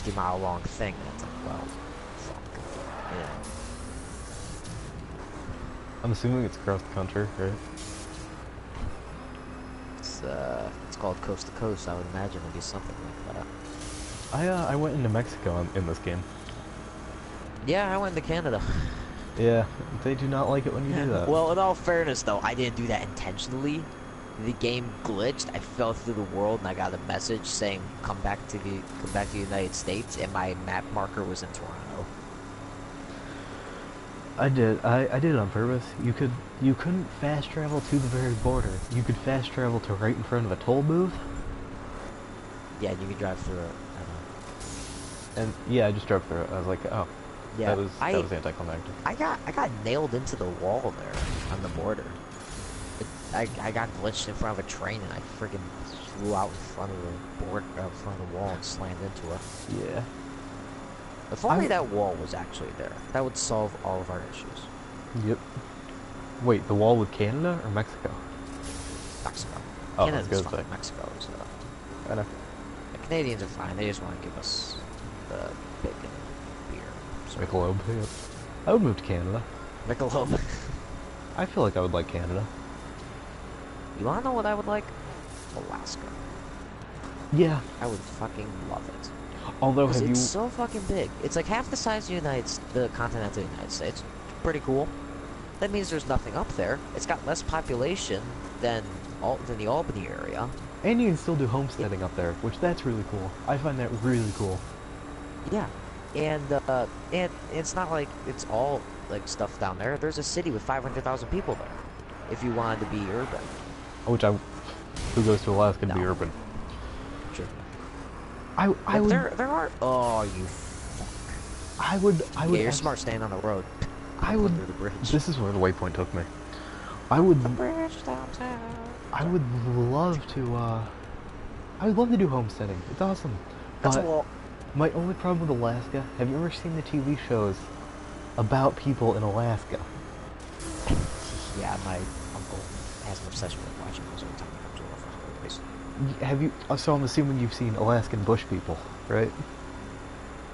60-mile long thing. And it's like, well, fuck. Yeah. I'm assuming it's across the country, right? It's called Coast to Coast. I would imagine it'd be something like that. I went into Mexico in this game. Yeah, I went to Canada. Yeah, they do not like it when you do that. Well, in all fairness, though, I didn't do that intentionally. The game glitched. I fell through the world, and I got a message saying, come back to the United States," and my map marker was in Toronto. I did it on purpose. You couldn't fast travel to the very border. You could fast travel to right in front of a toll booth. Yeah, you could drive through it. I know. And yeah, I just drove through it. I was like, oh, Yeah, that was anticlimactic. I got nailed into the wall there on the border. I got glitched in front of a train, and I freaking flew out in front of the in front of the wall and slammed into it. Yeah. If only that wall was actually there, that would solve all of our issues. Yep. Wait, the wall with Canada or Mexico? Mexico. Oh, Canada's fine. Mexico is. I know. The Canadians are fine. They just want to give us the bacon beer. So Michelob. Yep. I would move to Canada. Michelob. I feel like I would like Canada. You wanna know what I would like? Alaska. Yeah. I would fucking love it. Although, have you... It's so fucking big. It's like half the size of the continental United States. Pretty cool. That means there's nothing up there. It's got less population than the Albany area. And you can still do homesteading up there, which that's really cool. I find that really cool. Yeah. And it's not like it's all like stuff down there. There's a city with 500,000 people there. If you wanted to be urban. Who goes to Alaska to be urban? Sure. I would... There are... Oh, you fuck. I would... Yeah, you're smart staying on the road. I would... Under the bridge. This is where the waypoint took me. I would... The bridge downtown. I would love to, I would love to do homesteading. It's awesome. That's But my only problem with Alaska, have you ever seen the TV shows about people in Alaska? Yeah, my uncle has an obsession with watching those every time he comes over from the place. Have you... So I'm assuming you've seen Alaskan bush people, right?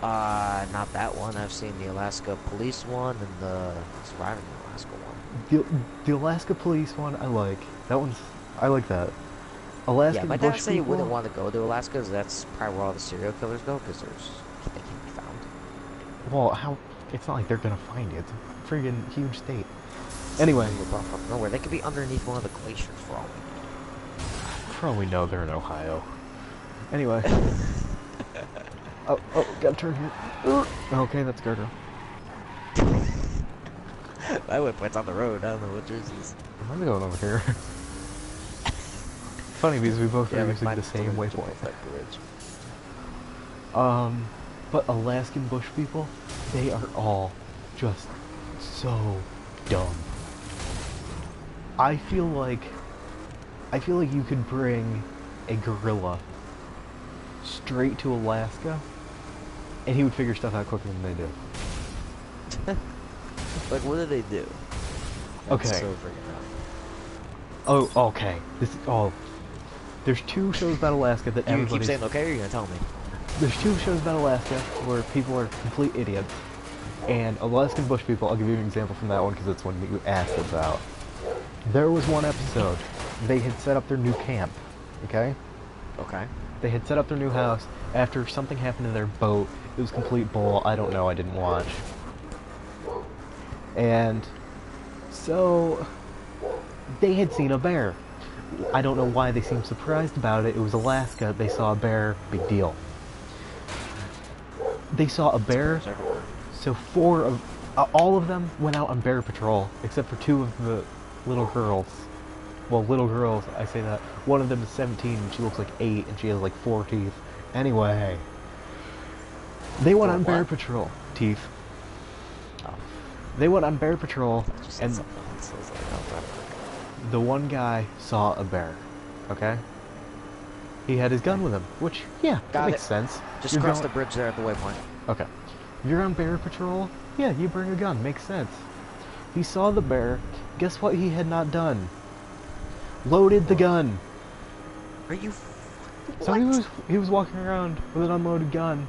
Not that one. I've seen the Alaska Police one and the Surviving Alaska one. The Alaska Police one, I like. That one's... I like that. Alaskan yeah, my bush dad said he people... wouldn't want to go to Alaska, because that's probably where all the serial killers go, because they can't be found. Well, how... It's not like they're gonna find you. It's a friggin' huge state. Anyway. Nowhere. They could be underneath one of the glaciers for all we know. For all we know, they're in Ohio. Anyway. oh, gotta turn here. Okay, that's Gertrude. My waypoint's on the road. I don't know what yours is. I'm going over here. Funny because we both are using the same waypoint. But Alaskan bush people, they are all just so dumb. I feel like you could bring a gorilla straight to Alaska, and he would figure stuff out quicker than they do. Like, what do they do? Okay. So freaking Oh, okay. There's two shows about Alaska that you everybody... keep saying okay, or you're gonna tell me? There's two shows about Alaska where people are complete idiots. And Alaskan bush people, I'll give you an example from that one because it's one you asked about. There was one episode, they had set up their new camp, okay? Okay. They had set up their new house after something happened to their boat. It was complete bull, I don't know, I didn't watch. And so they had seen a bear. I don't know why they seemed surprised about it. It was Alaska, they saw a bear, big deal. They saw a bear, so all of them went out on bear patrol, except for two of the little girls. Well, little girls, I say that. One of them is 17 and she looks like 8 and she has like 4 teeth. Anyway, they went on bear patrol. Teeth. Oh. They went on bear patrol and the one guy saw a bear, okay? He had his gun with him, which, yeah, that makes sense. Just cross the bridge there at the waypoint. Okay. If you're on bear patrol, yeah, you bring a gun, makes sense. He saw the bear, guess what he had not done? Loaded the gun. Are you... So he was walking around with an unloaded gun,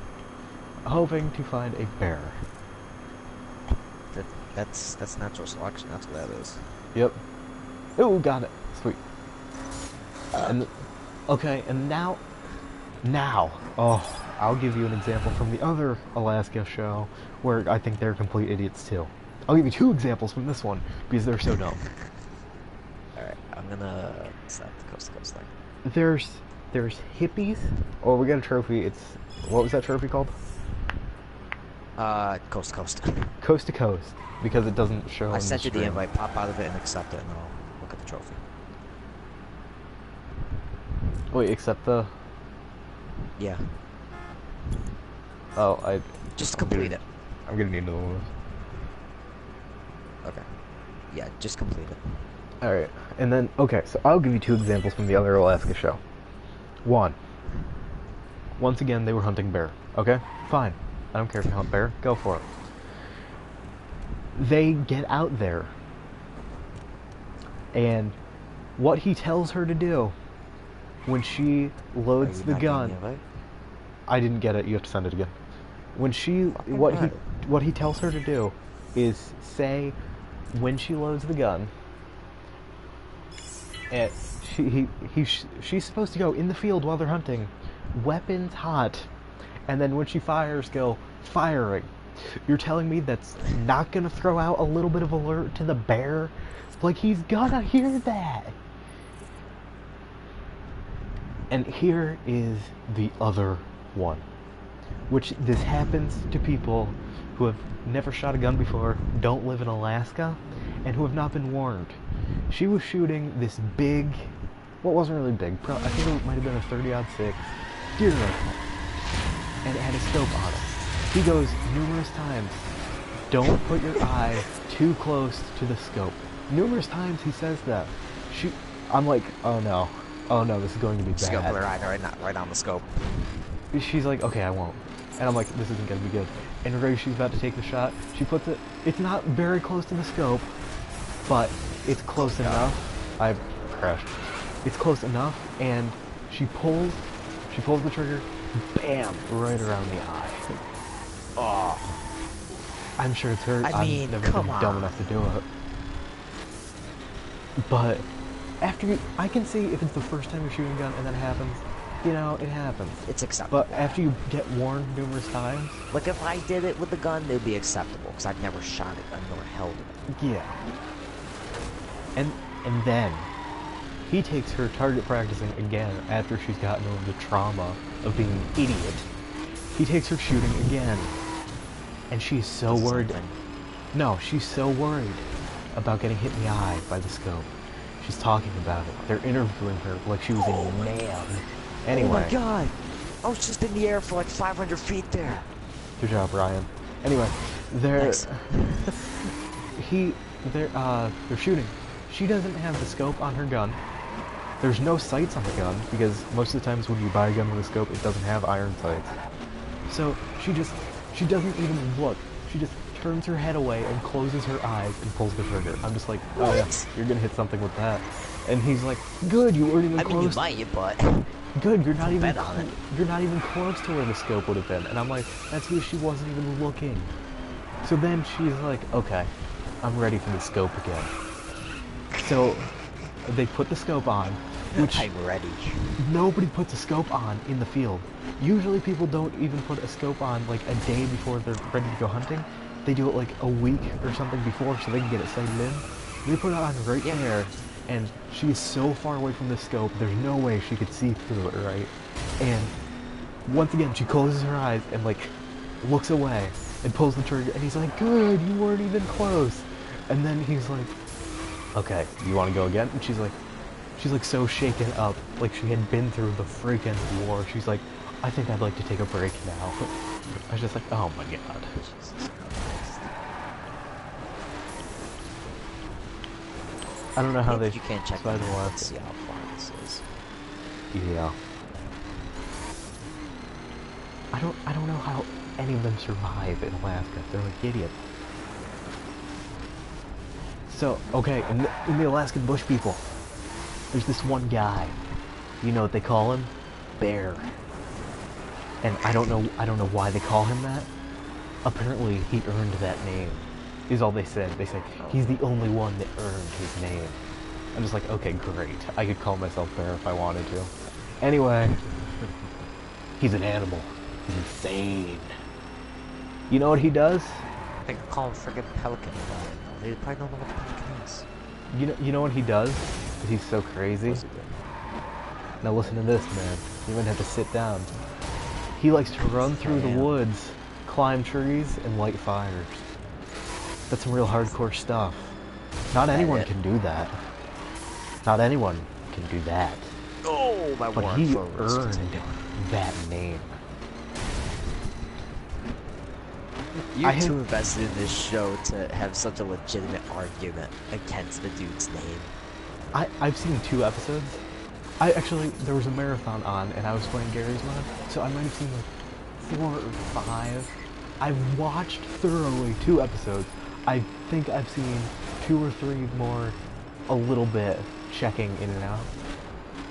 hoping to find a bear. That's natural selection. That's what that is. Yep. Oh, got it. Sweet. And okay, and now, oh, I'll give you an example from the other Alaska show where I think they're complete idiots too. I'll give you 2 examples from this one because they're so dumb. All right, I'm gonna set the coast to coast thing. There's hippies. Oh, we got a trophy. It's what was that trophy called? Coast to coast. Coast to coast, because it doesn't show. I in sent you the stream. invite. Pop out of it and accept it, and I'll look at the trophy. Wait, accept the. Yeah, Oh, I. just complete it. I'm gonna need another one. Okay. Yeah, just complete it. All right, and then okay, so I'll give you 2 examples from the other Alaska show. 1. Once again, they were hunting bear. Okay, fine. I don't care if you hunt bear. Go for it. They get out there, and what he tells her to do when she loads the gun. I didn't get it. You have to send it again. When she what he tells her to do is say when she loads the gun, and she's supposed to go in the field while they're hunting, weapons hot, and then when she fires, go firing. You're telling me that's not gonna throw out a little bit of alert to the bear? Like, he's gonna hear that. And here is the other one, which this happens to people who have never shot a gun before, don't live in Alaska, and who have not been warned. She was shooting this big, well, it wasn't really big, I think it might have been a 30-06 deer rifle, and it had a scope on it. He goes numerous times, don't put your eye too close to the scope. Numerous times he says that. I'm like, oh no, this is going to be bad. Just gonna put her eye right on the scope. She's like, okay, I won't. And I'm like, this isn't gonna be good. And right as she's about to take the shot, she puts it, it's not very close to the scope, but it's close enough. I've crashed. It's close enough, and she pulls the trigger, bam, right around the eye. Oh, I'm sure it's hurt. I mean, I've never been dumb enough to do it. But after I can see if it's the first time you're shooting a gun and that happens, you know, it happens. It's acceptable. But after you get warned numerous times, like if I did it with the gun, it would be acceptable because I've never shot a gun nor held it. Yeah. And then he takes her target practicing again after she's gotten over the trauma of being an idiot. He takes her shooting again. And she's so worried. No, she's so worried about getting hit in the eye by the scope. She's talking about it. They're interviewing her like she was a man. Anyway. Oh my god! I was just in the air for like 500 feet there. Good job, Ryan. Anyway, they're Nice. they're shooting. She doesn't have the scope on her gun. There's no sights on the gun because most of the times when you buy a gun with a scope, it doesn't have iron sights. So she doesn't even look. She just turns her head away and closes her eyes and pulls the trigger. I'm just like, oh yeah, you're gonna hit something with that. And he's like, good, you weren't even close. I mean, you might, but good, you're not even on it. You're not even close to where the scope would have been. And I'm like, that's because she wasn't even looking. So then she's like, okay, I'm ready for the scope again. So they put the scope on, which I'm ready. nobody puts a scope on in the field. Usually people don't even put a scope on like a day before they're ready to go hunting. They do it like a week or something before so they can get it sighted in. They put it on right there, and she is so far away from the scope, there's no way she could see through it, right? And once again, she closes her eyes and like looks away and pulls the trigger, and he's like, good, you weren't even close. And then he's like, okay, you want to go again? And she's like so shaken up, like she had been through the freaking war. She's like, I think I'd like to take a break now. I was just like, oh my god. I don't know how they you can't check survive the the map and Alaska. see how far this is. Yeah. I don't know how any of them survive in Alaska. They're like idiots. So, okay, in the Alaskan bush people, there's this one guy. You know what they call him? Bear. and I don't know why they call him that. Apparently, he earned that name, is all they said. They said, he's the only one that earned his name. I'm just like, okay, great. I could call myself Bear if I wanted to. Anyway, he's an animal. He's insane. You know what he does? I think I call him friggin' Pelican. They probably don't know what the Pelican is. You know what he does? 'Cause he's so crazy. Now listen to this, man. You might have to sit down. He likes to run through the woods, climb trees, and light fires. That's some real hardcore stuff. Not anyone can do that. Not anyone can do that. Oh, my But he earned that name. You're too invested in this show to have such a legitimate argument against the dude's name. I've seen 2 episodes. There was a marathon on, and I was playing Garry's Mod, so I might have seen like 4 or 5. I've watched thoroughly 2 episodes. I think I've seen 2 or 3 more, a little bit, checking in and out.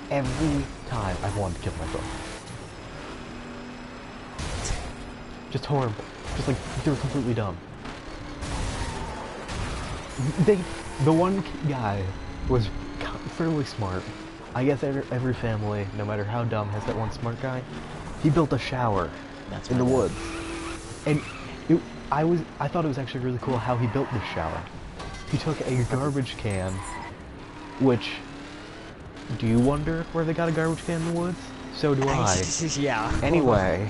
Every time I've wanted to kill myself. Just horrible. Just like, they're completely dumb. The one guy was fairly smart. I guess every family, no matter how dumb, has that one smart guy. He built a shower in the woods. And I thought it was actually really cool how he built this shower. He took a garbage can, which, do you wonder where they got a garbage can in the woods? So do I. Yeah. Anyway,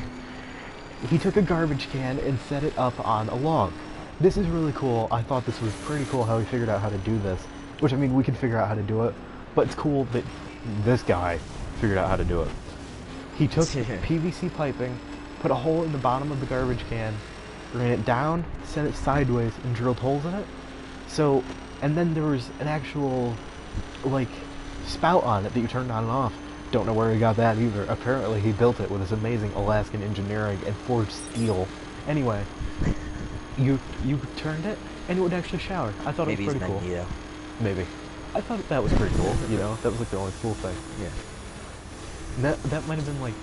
he took a garbage can and set it up on a log. This is really cool. I thought this was pretty cool how he figured out how to do this. Which, I mean, we can figure out how to do it, but it's cool that this guy figured out how to do it. He took PVC piping, put a hole in the bottom of the garbage can, ran it down, sent it sideways, and drilled holes in it. So, and then there was an actual, like, spout on it that you turned on and off. Don't know where he got that either. Apparently he built it with his amazing Alaskan engineering and forged steel. Anyway, you turned it, and it would actually shower. I thought it was pretty cool. Magneto. Maybe. I thought that was pretty cool, you know? That was like the only cool thing. Yeah. That might have been like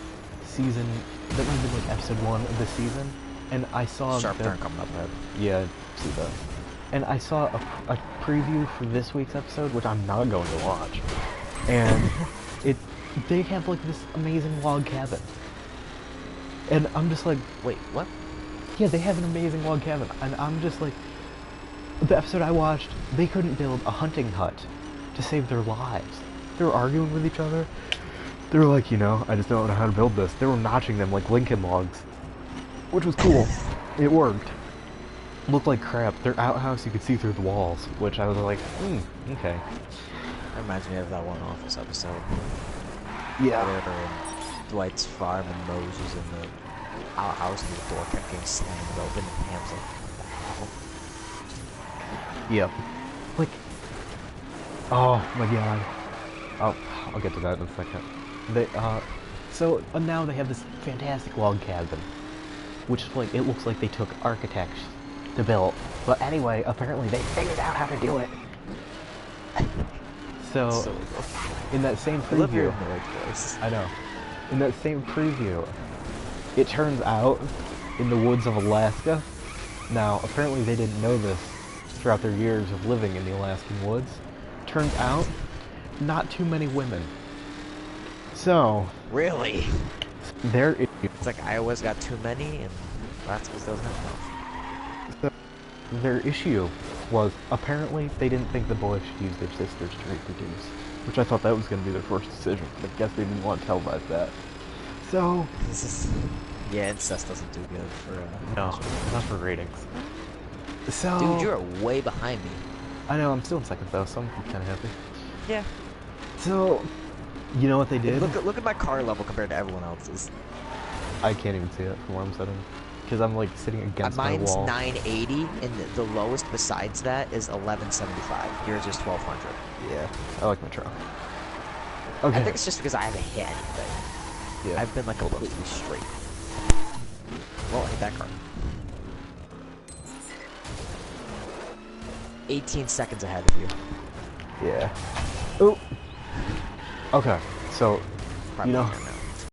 that might have been like episode 1 of the season, and I saw Sharp turn coming up ahead. Yeah, see that. And I saw a preview for this week's episode, which I'm not going to watch. And they have like this amazing log cabin. And I'm just like, wait, what? Yeah, they have an amazing log cabin. And I'm just like, the episode I watched, they couldn't build a hunting hut to save their lives. They were arguing with each other. They were like, you know, I just don't know how to build this. They were notching them like Lincoln logs, which was cool. It worked. Looked like crap. Their outhouse, you could see through the walls, which I was like, okay. That reminds me of that one Office episode. Yeah. Where they were in Dwight's farm and Mose was in the outhouse and the door kept getting slammed open and Pam's like, yep. Like, oh my god. I'll get to that in a second. So now they have this fantastic log cabin, which like it looks like they took architects to build. But anyway, apparently they figured out how to do it. So in that same preview, I know. In that same preview, it turns out in the woods of Alaska. Now, apparently they didn't know this throughout their years of living in the Alaskan woods. Turns out, not too many women. So, really? It's like Iowa's got too many, and Alaska doesn't have enough. So, their issue was apparently they didn't think the boys should use their sisters to reproduce, which I thought that was going to be their first decision. But I guess they didn't want to televise that. So, yeah, incest doesn't do good for. No, not for ratings. So, dude, you're way behind me. I know, I'm still in second though, so I'm kind of happy. Yeah. So, you know what they did? Look at my car level compared to everyone else's. I can't even see it from where I'm sitting. Because I'm like sitting against my wall. Mine's 980, and the lowest besides that is 1175. Yours is 1200. Yeah, I like my truck. Okay. I think it's just because I haven't hit anything. Yeah. I've been like completely straight. Well, hit that car. 18 seconds ahead of you. Yeah. Oh. Okay, so, Probably you know,